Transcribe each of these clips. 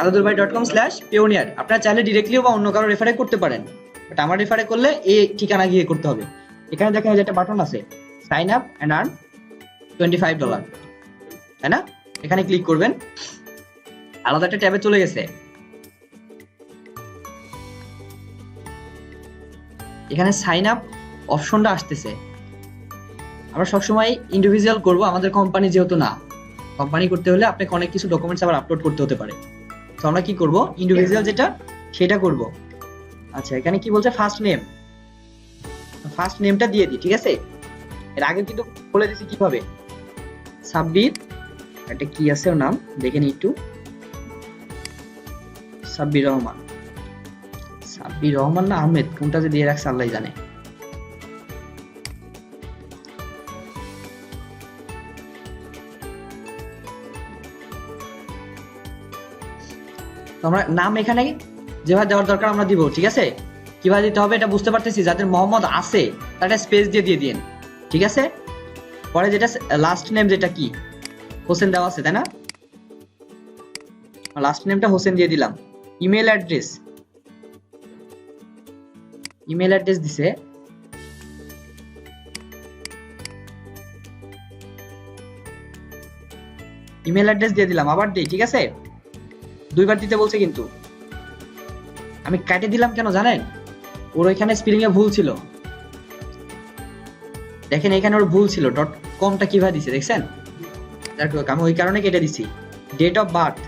aladurbai.com/pioneer আপনারা চাইলে ডিরেক্টলিও বা অন্য কারো রেফারে করতে পারেন, বাট আমার রেফারে করলে এই ঠিকানা গিয়ে করতে হবে। এখানে দেখেন যে একটা বাটন আছে সাইন আপ এন্ড আর্ন $25, তাই না? এখানে ক্লিক করবেন, আলাদা একটা ট্যাবে চলে গেছে। এখানে সাইন আপ অপশনটা আসতেছে। আমরা সবসময় ইন্ডিভিজুয়াল করব, আমাদের কোম্পানি যেহেতু না, কোম্পানি করতে হলে আপনাকে অনেক কিছু ডকুমেন্টস আবার আপলোড করতে হতে পারে। তো আমরা কি করব, ইন্ডিভিজুয়াল যেটা সেটা করব। আচ্ছা, এখানে কি বলছে ফার্স্ট নেম, ফার্স্ট নেমটা দিয়ে দিই, ঠিক আছে? এর আগে কিন্তু বলে দিছি কিভাবে। সাব্বির, এটা কি আছে ওর নাম দেখে নি একটু, সাব্বির রহমান, সাব্বির রহমান না আহমেদ, কোনটা যে দিয়ে রাখছে আল্লাহ জানে। আমরা নাম এখানে যেভাবে দেওয়ার দরকার আমরা দিব, ঠিক আছে? কিভাবে দিতে হবে এটা বুঝতে পারতেছি, যাদের মোহাম্মদ আছে তাটা স্পেস দিয়ে দিন, ঠিক আছে? পরে যেটা লাস্ট নেম, যেটা কি হোসেন দেওয়া আছে, তাই না? লাস্ট নেমটা হোসেন দিয়ে দিলাম। ইমেল অ্যাড্রেস, ইমেল অ্যাড্রেস দিছে, ইমেল অ্যাড্রেস দিয়ে দিলাম, আবার দেই, ঠিক আছে? দুইবার দিতে বলছে, কিন্তু আমি কেটে দিলাম কেন জানেন? ওর ওইখানে স্পেলিং এ ভুল ছিল, দেখেন এখানে ওর ভুল ছিল, .com-টা কিভাবে দিছে দেখছেন? আমি ওই কারণে কেটে দিছি। Date of birth,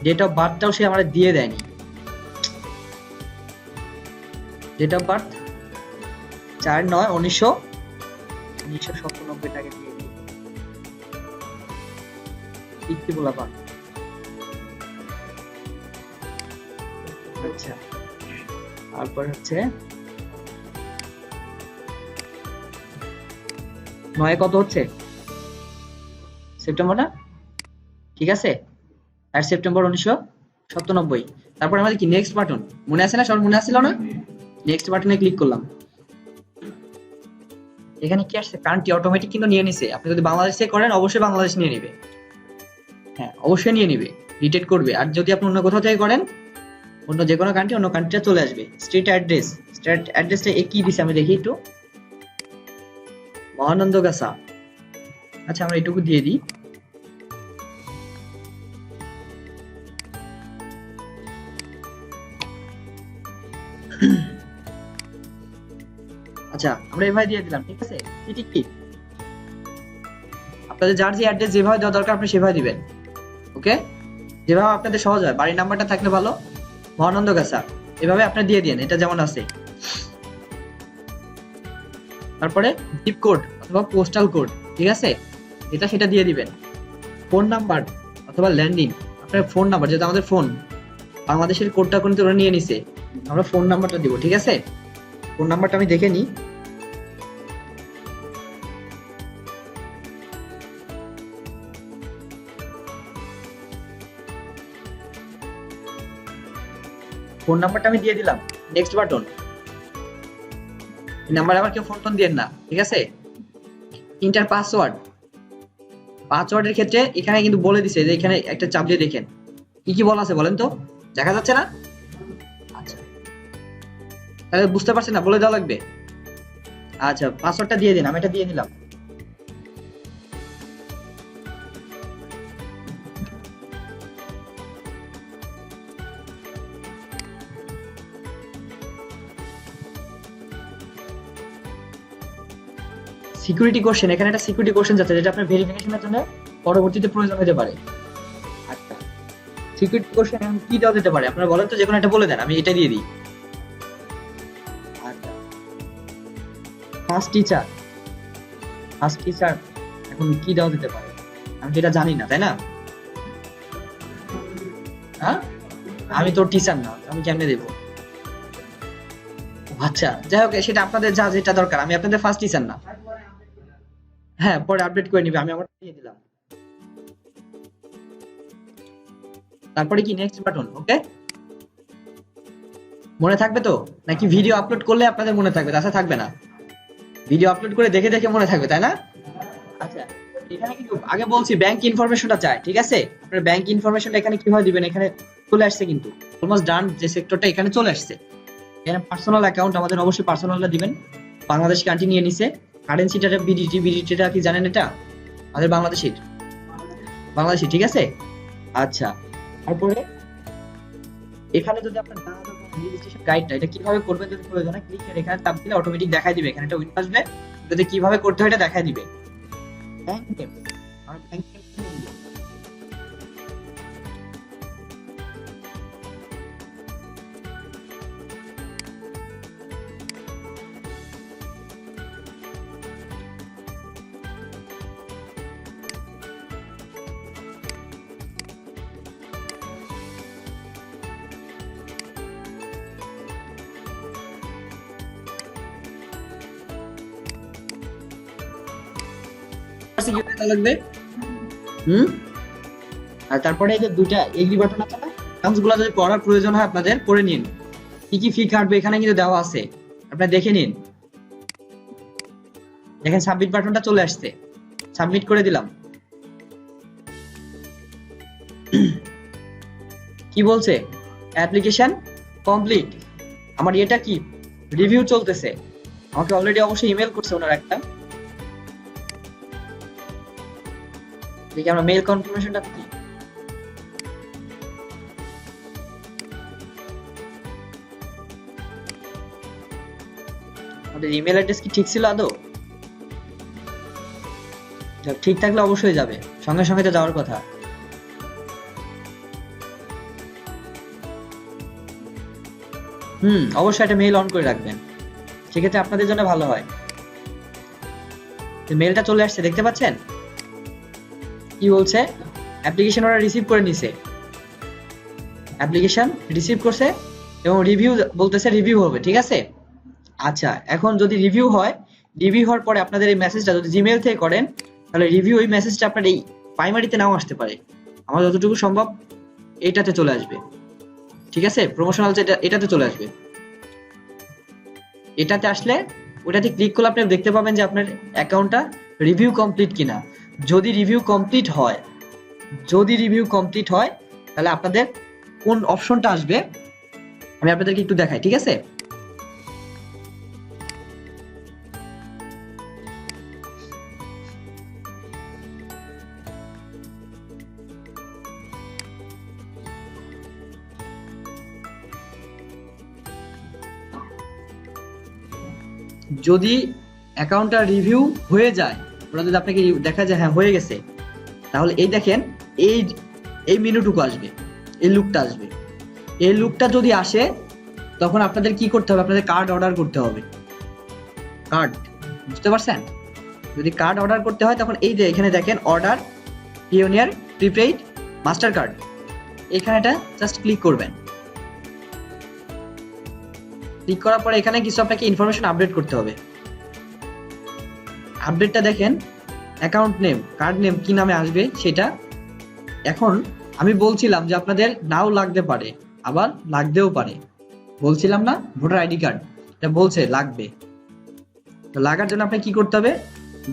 date of বার্থটাও সে আমার দিয়ে দেয়নি। ডেট অফ বার্থ 4/9/1997 টাকা দিয়ে দিই। কি বলা পান? আচ্ছা, তারপর হচ্ছে 9 কত হচ্ছে? সেপ্টেম্বর না? ঠিক আছে, আর সেপ্টেম্বর 1997। তারপর আমাদের কি নেক্সট বাটন, মনে আছে না? সব মনে আসছিল না? নেক্সট বাটনে ক্লিক করলাম। এখানে কি আসছে? কান্ট্রি অটোমেটিক কিন্তু নিয়ে নিছে। আপনি যদি বাংলাদেশে করেন অবশ্যই বাংলাদেশ নিয়ে নিবে, হ্যাঁ অবশ্যই নিয়ে নিবে, ডিটেক্ট করবে। আর যদি আপনি অন্য কোথাও থেকে করেন, অন্য যে কোনো কান্ট্রি, অন্য কান্ট্রিটা চলে আসবে। স্ট্রিট অ্যাড্রেস, স্ট্রিট অ্যাড্রেসটা কি দিছে আমি দেখি একটু, মহানন্দগাছা। আচ্ছা, আমরা এটুকু দিয়ে দিই। আচ্ছা, আমরা এভাবে দিয়ে দিলাম, ঠিক আছে? সিটি কি আপনাদের যার যে অ্যাড্রেস যেভাবে দেওয়া দরকার আপনি সেভাবে দিবেন, ওকে? যেভাবে আপনাদের সহজ হয়, বাড়ির নাম্বারটা থাকলে ভালো, মহানন্দগাছা এভাবে আপনি দিয়ে দিন, এটা যেমন আছে। তারপরে জিপ কোড অথবা পোস্টাল কোড, ঠিক আছে? এটা সেটা দিয়ে দিবেন। ফোন নাম্বার অথবা ল্যান্ডিং, আপনার ফোন নাম্বার, যেটা আমাদের ফোন বাংলাদেশের কোডটা কিন্তু ওরা নিয়ে নিছে, আমরা ফোন নাম্বারটা দিব, ঠিক আছে? ফোন নাম্বারটা আমি দেখে নিই। ফোন নাম্বারটা আমি দিয়ে দিলাম, নেক্সট বাটন। এই নাম্বারে আবার কেউ ফোন টোন দিয়েন না, ঠিক আছে? ইন্টার পাসওয়ার্ড, পাসওয়ার্ডের ক্ষেত্রে এখানে কিন্তু বলে দিছে যে এখানে একটা চাপ দিয়ে দেখেন কি কি বলা আছে, বলেন তো, দেখা যাচ্ছে না? আচ্ছা, তাহলে বুঝতে পারছেন না, বলে দেওয়া লাগবে। আচ্ছা, পাসওয়ার্ডটা দিয়ে দিন, আমি এটা দিয়ে দিলাম। সিকিউরিটি কোশ্চেন, এখানে একটা সিকিউরিটি কোশ্চেন যাচ্ছে যেটা আপনার ভেরিফিকেশনের জন্য পরবর্তীতে প্রয়োজন হতে পারে। আচ্ছা, সিকিউরিটি কোশ্চেন কি দেওয়া যেতে পারে আপনারা বলেন তো, যে কোনো একটা বলে দেন, আমি এটা দিয়ে দিই। আচ্ছা, ফার্স্ট টিচার, ফার্স্ট টিচার এখন কি দেওয়া যেতে পারে? আমি যেটা জানি না, তাই না? হ্যাঁ, আমি তো টিচার না, আমি কেমনে দেবো? আচ্ছা, যাই হোক, সেটা আপনাদের যা যেটা দরকার, আমি আপনাদের ফার্স্ট টিচার না। হ্যাঁ, পরে আপডেট করে নিবে, আমি আমার দিয়ে দিলাম। তারপরে কি নেক্সট বাটন, ওকে? মনে থাকবে তো? নাকি ভিডিও আপলোড করলে আপনাদের মনে থাকবে? তাছাড়া থাকবে না। ভিডিও আপলোড করে দেখে দেখে মনে থাকবে, তাই না? আচ্ছা, এখানে কিন্তু আগে বলছি ব্যাংক ইনফরমেশনটা চাই, ঠিক আছে? আপনার ব্যাংক ইনফরমেশনটা এখানে কিভাবে দিবেন, এখানে চলে আসছে কিন্তু অলমোস্ট ডান, যে সেক্টরটা এখানে চলে আসছে। এখানে পার্সোনাল অ্যাকাউন্ট আমাদের অবশ্যই পার্সোনালটা দিবেন। বাংলাদেশ কান্ট্রি নিয়ে নিছে, কারেন্সিটা বিডিটি, বিডিটিটা কি জানেন এটা আমাদের বাংলাদেশের, বাংলাদেশি, ঠিক আছে? আচ্ছা, তারপরে এখানে যদি আপনার রেজিস্ট্রেশন গাইডটা এটা কিভাবে করবেন যদি প্রয়োজন হয় ক্লিক করে এখানে চাপ দিলে অটোমেটিক দেখাই দিবে, এখানে একটা উইন্ডো আসবে, যদি কিভাবে করতে হয় এটা দেখাই দিবে। ব্যাংক নেম, আর ব্যাংক নেম লাগবে। হুম, আর তারপরে এই যে দুইটা এগ্রি বাটন আছে না, টার্মস গুলো যদি পড়ার প্রয়োজন হয় আপনাদের পড়ে নিন, কি কি ফি কাটবে এখানে কিন্তু দেওয়া আছে, আপনারা দেখে নিন। দেখেন সাবমিট বাটনটা চলে আসছে, সাবমিট করে দিলাম। কি বলছে, অ্যাপ্লিকেশন কমপ্লিট। আমার এটা কি রিভিউ চলতেছে, আমাকে অলরেডি অবশ্যই ইমেল করছে ওনার একটা, দেখি আমরা মেইল কনফার্মেশনটা কি। আমাদের ইমেল অ্যাড্রেস কি ঠিক ছিল আদৌ? ঠিক থাকলে অবশ্যই যাবে, সঙ্গে সঙ্গে তো যাওয়ার কথা। অবশ্যই একটা মেইল অন করে রাখবেন, সেক্ষেত্রে আপনাদের জন্য ভালো হয়। মেইলটা চলে আসছে দেখতে পাচ্ছেন, কি বলছে, অ্যাপ্লিকেশন ওরা রিসিভ করে নিছে, অ্যাপ্লিকেশন রিসিভ করছে এবং রিভিউ বলতেছে রিভিউ হবে, ঠিক আছে? আচ্ছা, এখন যদি রিভিউ হয়, রিভিউ হওয়ার পরে আপনাদের এই মেসেজটা যদি জিমেইল থেকে করেন তাহলে রিভিউ ওই মেসেজটা আপনার এই প্রাইমারিতে নাও আসতে পারে, আমার যতটুকু সম্ভব এইটাতে চলে আসবে, ঠিক আছে? প্রমোশনাল যেটা এটাতে চলে আসবে, এটাতে আসলে ওটাতে ক্লিক করলে আপনি দেখতে পাবেন যে আপনার অ্যাকাউন্টটা রিভিউ কমপ্লিট কিনা। যদি রিভিউ কমপ্লিট হয়, যদি রিভিউ কমপ্লিট হয় তাহলে আপনাদের কোন অপশনটা আসবে আমি আপনাদেরকে একটু দেখাই, ঠিক আছে? যদি অ্যাকাউন্টটা রিভিউ হয়ে যায়, ওরা যদি আপনাকে দেখা যায় হ্যাঁ হয়ে গেছে, তাহলে এই দেখেন এই এই মেনুটুকু আসবে, এই লুকটা আসবে। এই লুকটা যদি আসে তখন আপনাদের কি করতে হবে, আপনাদের কার্ড অর্ডার করতে হবে। কার্ড, বুঝতে পারছেন? যদি কার্ড অর্ডার করতে হয় তখন এই যে এখানে দেখেন order Payoneer prepaid Mastercard, এখানেটা জাস্ট ক্লিক করবেন। ক্লিক করার পরে এখানে কিছু আপনাকে ইনফরমেশন আপডেট করতে হবে। আপডেটটা দেখেন, অ্যাকাউন্ট নেম, কার্ড নেম কি নামে আসবে সেটা। এখন আমি বলছিলাম যে আপনাদের নাও লাগতে পারে, আবার লাগতেও পারে, বলছিলাম না ভোটার আইডি কার্ড, এটা বলছে লাগবে। তো লাগার জন্য আপনাকে কি করতে হবে,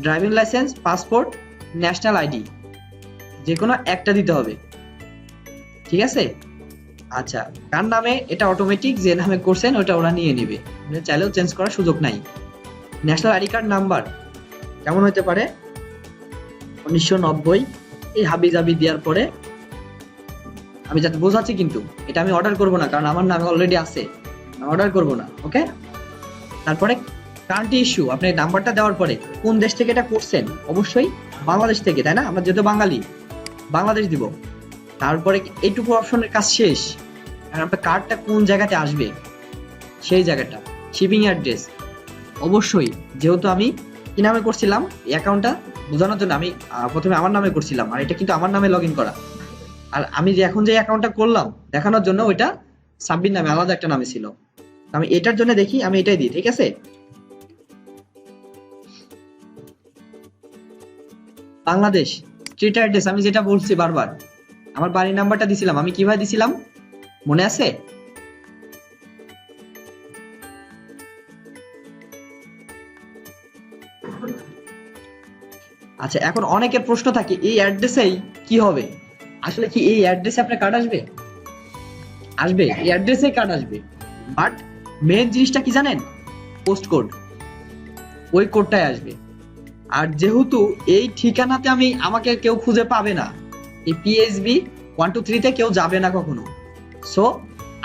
driving licence, passport, national ID, যে কোনো একটা দিতে হবে, ঠিক আছে? আচ্ছা, কার নামে এটা অটোমেটিক যে নামে করছেন ওটা ওরা নিয়ে নেবে, মানে চাইলেও চেঞ্জ করার সুযোগ নাই। ন্যাশনাল আইডি কার্ড নাম্বার কেমন হতে পারে, 1990, এই হাবি জাবি দেওয়ার পরে আমি যাতে বোঝাচ্ছি, কিন্তু এটা আমি অর্ডার করব না কারণ আমার নামে অলরেডি আছে, অর্ডার করব না, ওকে? তারপরে কান্ট্রি ইস্যু, আপনি নাম্বারটা দেওয়ার পরে কোন দেশ থেকে এটা করছেন, অবশ্যই বাংলাদেশ থেকে, তাই না? আমরা যেহেতু বাঙালি, বাংলাদেশ দিব। তারপরে এইটুকু অপশনের কাজ শেষ, আর আপনার কার্ডটা কোন জায়গাতে আসবে সেই জায়গাটা, শিপিং অ্যাড্রেস, অবশ্যই যেহেতু আমি কি নামে করছিলাম অ্যাকাউন্টটা বোঝানোর জন্য আমি প্রথমে আমার নামে করছিলাম, আর এটা কিন্তু আমার নামে লগ ইন করা, আর আমি যে এখন যে অ্যাকাউন্টটা করলাম দেখানোর জন্য ওইটা সাব্বির নামে আলাদা একটা নামে ছিল। আমি এটার জন্য দেখি আমি এটাই দিই, ঠিক আছে? বাংলাদেশ স্ট্রিট অ্যাড্রেস আমি যেটা বলছি বারবার, আমার বাড়ির নাম্বারটা দিছিলাম, আমি কিভাবে দিছিলাম মনে আছে? আচ্ছা, এখন অনেকের প্রশ্ন থাকে এই অ্যাড্রেসেই কি হবে? আসলে কি এই অ্যাড্রেসে আপনার কার্ড আসবে? আসবে, এই অ্যাড্রেসে কার্ড আসবে, বাট মেন জিনিসটা কি জানেন? পোস্ট কোড, ওই কোডটাই আসবে। আর যেহেতু এই ঠিকানাতে আমাকে কেউ খুঁজে পাবে না, এই PSB 123 কেউ যাবে না কখনো, সো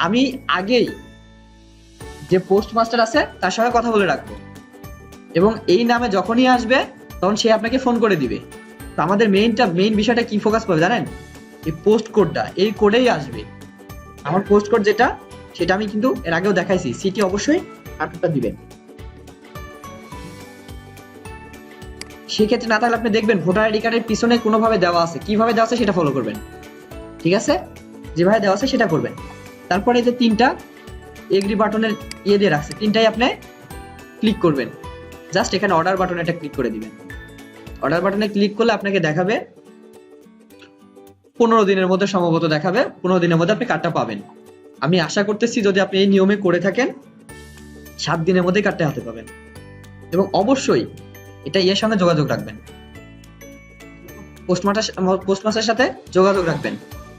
আমি আগেই যে পোস্ট মাস্টার আছে তার সঙ্গে কথা বলে রাখবো, এবং এই নামে যখনই আসবে তখন সে আপনাকে ফোন করে দিবে। তো আমাদের মেইন বিষয়টা কি ফোকাস করবে জানেন? এই পোস্ট কোডটা, এই কোডেই আসবে। আমার পোস্ট কোড যেটা, সেটা আমি কিন্তু এর আগেও দেখাইছি। সিটি অবশ্যই আপনারটা দিবেন। সেক্ষেত্রে না থাকলে আপনি দেখবেন ভোটার আইডি কার্ডের পিছনে কোনোভাবে দেওয়া আছে, কিভাবে দেওয়া আছে সেটা ফলো করবেন, ঠিক আছে? যেভাবে দেওয়া আছে সেটা করবেন। তারপরে যে 3টা এগ্রি বাটনের দিয়ে রাখছে, 3টাই আপনি ক্লিক করবেন। জাস্ট এখানে অর্ডার বাটনে একটা ক্লিক করে দিবেন। অর্ডার বাটনে ক্লিক করলে আপনাকে দেখাবে 15 দিনের মধ্যে, সম্ভবত দেখাবে 15 দিনের মধ্যে আপনি কার্ডটা পাবেন। আমি আশা করতেছি যদি আপনি এই নিয়মে করে থাকেন 7 দিনের মধ্যে কার্ডটা হাতে পাবেন। এবং অবশ্যই এটা এর সঙ্গে যোগাযোগ রাখবেন, পোস্টমাস্টারের সাথে যোগাযোগ রাখবেন,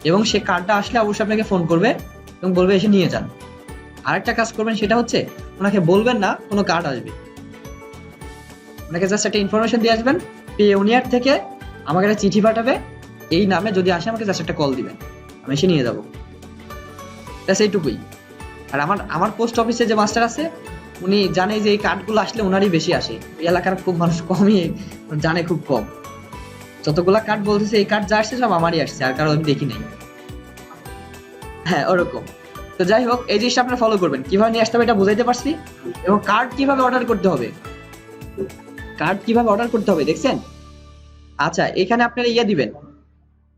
এবং সে কার্ডটা আসলে অবশ্যই আপনাকে ফোন করবে এবং বলবে এসে নিয়ে যান। আরেকটা কাজ করবেন, সেটা হচ্ছে ওনাকে বলবেন না কোনো কার্ড আসবে, ওনাকে জাস্ট একটা ইনফরমেশন দিয়ে আসবেন, পেওনিয়ার থেকে আমাকে একটা চিঠি পাঠাবে, এই নামে যদি আসে আমাকে জাস্ট একটা কল দিবেন, আমি এসে নিয়ে যাবো। ব্যাস এইটুকুই। আর আমার পোস্ট অফিসে যে মাস্টার আছে উনি জানে যে এই কার্ডগুলো আসলে ওনারই বেশি আসে, এই এলাকার খুব মানুষ কমই জানে, খুব কম। যতগুলা কার্ড বলতেছে এই কার্ড যা আসছে সব আমারই আসছে, আর কারো আমি দেখি নাই। হ্যাঁ, ওরকম। তো যাই হোক, এই জিনিসটা আপনারা ফলো করবেন, কিভাবে নিয়ে আসতে হবে এটা বুঝাইতে পারছি। এবং কার্ড কিভাবে অর্ডার করতে হবে, দেখছেন? আচ্ছা, এখানে আপনারা দিবেন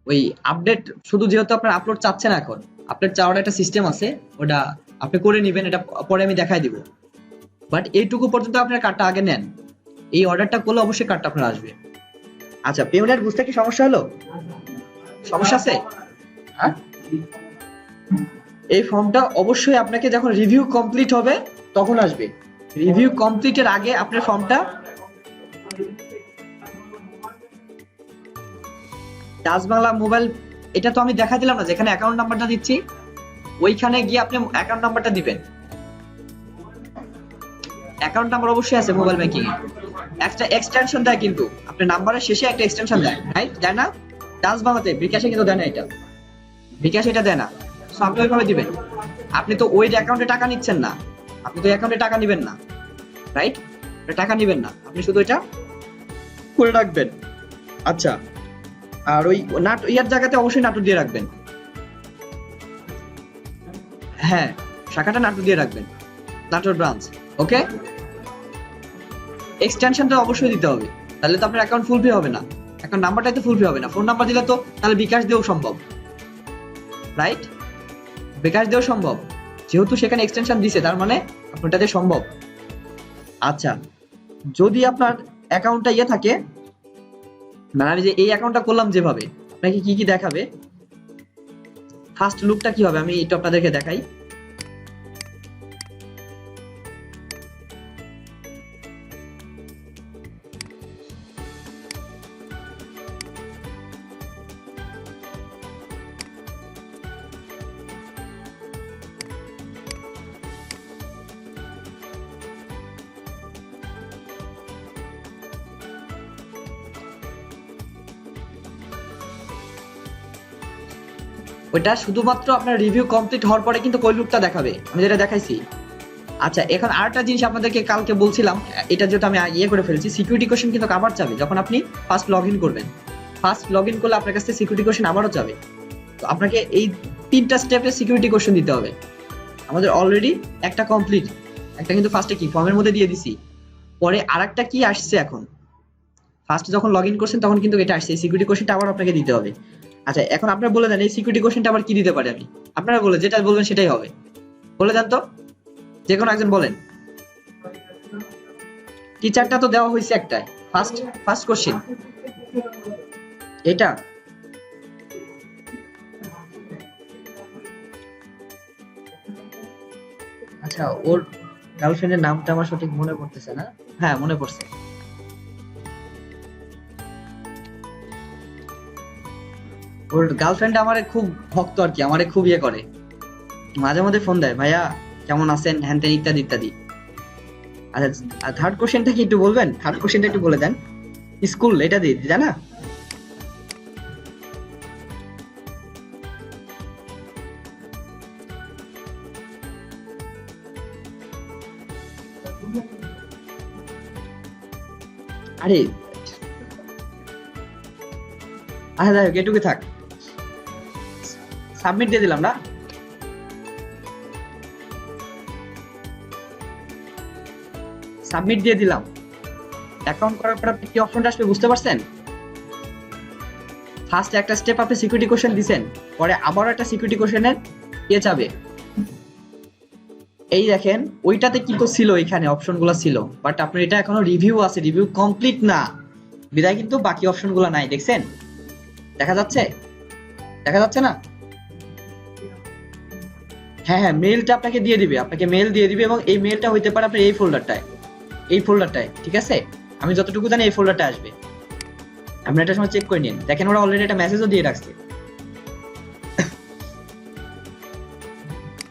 ওই আপডেট, শুধু যেহেতু আপনার আপলোড চাচ্ছেন, এখন আপডেট চাওয়ার একটা সিস্টেম আছে, ওটা আপনি করে নেবেন, এটা পরে আমি দেখাই দিব। বাট এইটুকু পর্যন্ত আপনার কার্ডটা আগে নেন, এই অর্ডারটা করলে অবশ্যই কার্ডটা আপনার আসবে। আচ্ছা, পেমেন্ট বুঝতে কি সমস্যা হলো? সমস্যা আছে? হ্যাঁ, এই ফর্মটা অবশ্যই আপনাকে যখন রিভিউ কমপ্লিট হবে তখন আসবে। রিভিউ কমপ্লিটের আগে আপনার ফর্মটা ডাচ বাংলা মোবাইল, এটা তো আমি দেখা দিলাম না, যেখানে অ্যাকাউন্ট নাম্বারটা দিচ্ছি ওইখানে গিয়ে আপনি অ্যাকাউন্ট নাম্বারটা দিবেন। অ্যাকাউন্ট নাম্বার অবশ্যই আছে মোবাইল ব্যাংকিং এ, একটা এক্সটেনশন দেয়, কিন্তু আপনার নাম্বারের শেষে একটা এক্সটেনশন দেয়, রাইট? দেয় না? ডাচ বাংলাতে, বিকাশে কিন্তু দেয় না, এটা বিকাশ এটা দেয় না। সো আপনি ওইভাবে দিবেন। আপনি তো ওই অ্যাকাউন্টে টাকা নিচ্ছেন না, আপনি তো অ্যাকাউন্টে টাকা নিবেন না, রাইট? টাকা নিবেন না, আপনি শুধু এটা করে রাখবেন। আচ্ছা, আর ওই ইয়ার জায়গাতে অবশ্যই নাটক দিয়ে রাখবেন। হ্যাঁ, শাখাটা নাটক দিয়ে রাখবেন, নাটোর ব্রাঞ্চ। ওকে, এক্সটেনশনটা অবশ্যই দিতে হবে, তাহলে তো আপনার অ্যাকাউন্ট ফুলফিল হবে না, অ্যাকাউন্ট নাম্বারটাই তো ফুলফিল হবে না। ফোন নাম্বার দিলে তো তাহলে বিকাশ দিয়েও সম্ভব, রাইট? বিকাশ দিয়েও সম্ভব, যেহেতু সেখানে এক্সটেনশন দিছে তার মানে আপনারটাতে সম্ভব। আচ্ছা, যদি আপনার অ্যাকাউন্টটা থাকে, মানে আমি যে এই অ্যাকাউন্টটা করলাম যেভাবে, আপনাকে কি কি দেখাবে, ফার্স্ট লুকটা কি হবে আমি একটু আপনাদেরকে দেখাই। ওইটা শুধুমাত্র আপনার রিভিউ কমপ্লিট হওয়ার পরে কিন্তু ওই লুকটা দেখাবে, আমি যেটা দেখাইছি। আচ্ছা, এখন আরেকটা জিনিস আপনাদেরকে কালকে বলছিলাম, এটা যেটা আমি করে ফেলছি, সিকিউরিটি কোশ্চেন কিন্তু আবার যাবে যখন আপনি ফার্স্ট লগ ইন করবেন। ফার্স্ট লগ ইন করলে আপনার কাছে সিকিউরিটি কোশ্চেন আবারও যাবে। তো আপনাকে এই 3টা স্টেপে সিকিউরিটি কোশ্চেন দিতে হবে। আমাদের অলরেডি একটা কমপ্লিট, একটা কিন্তু ফার্স্টে কি ফর্মের মধ্যে দিয়ে দিছি, পরে আরেকটা কি আসছে এখন। ফার্স্ট যখন লগ ইন করছেন তখন কিন্তু এটা আসছে, এই সিকিউরিটি কোশ্চেনটা আবার আপনাকে দিতে হবে। আচ্ছা, এখন আপনারা বলে দেন এই সিকিউরিটি কোশ্চেনটা আবার কি দিতে পারি আমি, আপনারা বলে যেটা বলবেন সেটাই হবে, বলে দেন তো, যে কোনো একজন বলেন। টিচারটা তো দেওয়া হয়েছে একটাই, ফার্স্ট কোশ্চেন এটা। আচ্ছা, ওর গার্লফ্রেন্ডের নামটা আমার সঠিক মনে পড়তেছে না। হ্যাঁ, মনে পড়ছে। ওর গার্লফ্রেন্ড আমারে খুব ভক্ত আর কি, আমারে খুব ইয়ে করে, মাঝে মধ্যে ফোন দেয়, ভাইয়া কেমন আছেন, হ্যান ত্যান ইত্যাদি ইত্যাদি। আচ্ছা, থার্ড কোশ্চেনটা কি একটু বলবেন? থার্ড কোশ্চেনটা একটু বলে দেন। স্কুল এটা দিয়ে জানা? আরে আচ্ছা যাই হোক, এটুকু থাক। সাবমিট দিয়ে দিলাম না? সাবমিট দিয়ে দিলাম। অ্যাকাউন্ট করার পর আপনি কি অপশনটা আসবে বুঝতে পারছেন? ফার্স্ট একটা স্টেপ আপনি সিকিউরিটি কোশ্চেন দিবেন, পরে আবার একটা সিকিউরিটি কোশ্চেনের ইয়ে যাবে। এই দেখেন ওইটাতে কি ছিল, এখানে অপশনগুলো ছিল, বাট আপনার এটা এখনো রিভিউ আছে, রিভিউ কমপ্লিট না বিদায় কিন্তু বাকি অপশনগুলো নাই। দেখছেন? দেখা যাচ্ছে? দেখা যাচ্ছে না? হ্যাঁ হ্যাঁ, মেইলটা আপনাকে দিয়ে দিবে, আপনাকে মেইল দিয়ে দিবে, এবং এই মেইলটা হইতে পারে আপনার এই ফোল্ডারটায়, এই ফোল্ডারটায়, ঠিক আছে? আমি যতটুকু জানি এই ফোল্ডারটা আসবে। আপনি একটা সময় চেক করে নিন, দেখেন ওরা অলরেডি একটা মেসেজও দিয়ে রাখছে।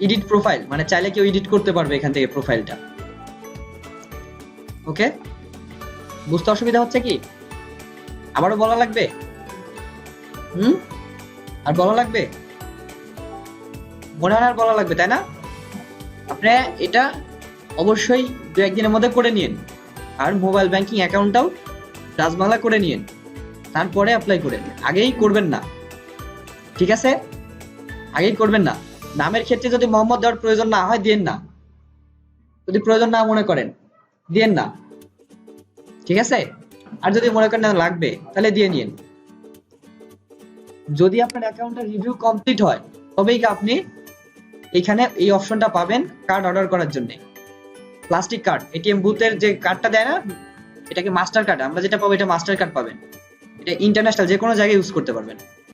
এডিট প্রোফাইল, মানে চাইলে কেউ এডিট করতে পারবে এখান থেকে প্রোফাইলটা। ওকে, বুঝতে অসুবিধা হচ্ছে কি? আবারও বলা লাগবে? আর বলা লাগবে? মনে হয় আর বলা লাগবে, তাই না? আপনি এটা অবশ্যই 2-1 দিনের মধ্যে করে নিন, আর মোবাইল ব্যাংকিং অ্যাকাউন্টটাও ডাচ বাংলা করে নিন, তারপরে অ্যাপ্লাই করেন, আগেই করবেন না, ঠিক আছে? আগেই করবেন না। নামের ক্ষেত্রে যদি মোহাম্মদ দেওয়ার প্রয়োজন না হয় দিয়েন না, যদি প্রয়োজন না মনে করেন দিয়েন না, ঠিক আছে? আর যদি মনে করেন না লাগবে তাহলে দিয়ে নিন। যদি আপনার অ্যাকাউন্টের রিভিউ কমপ্লিট হয় তবেই আপনি এখানে এই অপশনটা পাবেন কার্ড অর্ডার করার জন্য। প্লাস্টিক কার্ড, এটিএম বুথের যে কার্ডটা দেয় না, এটাকে মাস্টার কার্ড, আমরা যেটা পাবো এটা মাস্টার কার্ড পাবেন। এটা ইন্টারন্যাশনাল যে কোনো জায়গায় ইউজ করতে পারবেন।